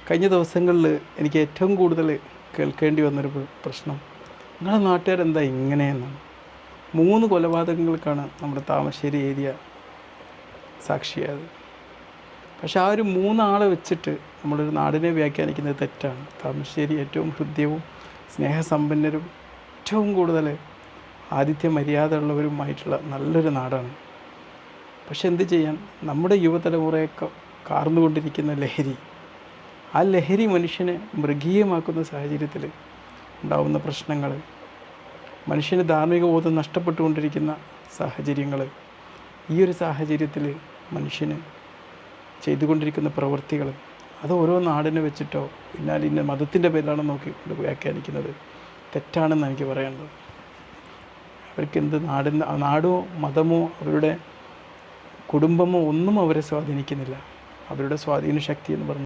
കഴിഞ്ഞ ദിവസങ്ങളിൽ എനിക്ക് ഏറ്റവും കൂടുതൽ കേൾക്കേണ്ടി വന്നൊരു പ്രശ്നം, നിങ്ങളുടെ നാട്ടുകാരെന്താ ഇങ്ങനെയെന്നാണ്. 3 കൊലപാതകങ്ങൾക്കാണ് നമ്മുടെ താമരശ്ശേരി ഏരിയ സാക്ഷിയായത്. പക്ഷെ ആ ഒരു 3 ആളെ വെച്ചിട്ട് നമ്മളൊരു നാടിനെ വ്യാഖ്യാനിക്കുന്നത് തെറ്റാണ്. താമരശ്ശേരി ഏറ്റവും ഹൃദ്യവും സ്നേഹസമ്പന്നരും ഏറ്റവും കൂടുതൽ ആതിഥ്യ മര്യാദ ഉള്ളവരുമായിട്ടുള്ള നല്ലൊരു നാടാണ്. പക്ഷെ എന്ത് ചെയ്യാൻ, നമ്മുടെ യുവതലമുറയൊക്കെ കാർന്നുകൊണ്ടിരിക്കുന്ന ലഹരി, ആ ലഹരി മനുഷ്യനെ മൃഗീയമാക്കുന്ന സാഹചര്യത്തിൽ ഉണ്ടാകുന്ന പ്രശ്നങ്ങൾ, മനുഷ്യന് ധാർമ്മിക ബോധം നഷ്ടപ്പെട്ടുകൊണ്ടിരിക്കുന്ന സാഹചര്യങ്ങൾ, ഈ ഒരു സാഹചര്യത്തിൽ മനുഷ്യന് ചെയ്തുകൊണ്ടിരിക്കുന്ന പ്രവൃത്തികൾ, അത് ഓരോ നാടിനെ വെച്ചിട്ടോ എന്നാൽ ഇന്ന മതത്തിൻ്റെ പേരിലാണോ നോക്കിക്കൊണ്ട് വ്യാഖ്യാനിക്കുന്നത് തെറ്റാണെന്ന് എനിക്ക് പറയാനുള്ളത്. അവർക്ക് എന്ത് നാടോ മതമോ അവരുടെ കുടുംബമോ ഒന്നും അവരെ സ്വാധീനിക്കുന്നില്ല. അവരുടെ സ്വാധീന ശക്തി എന്ന് പറഞ്ഞാൽ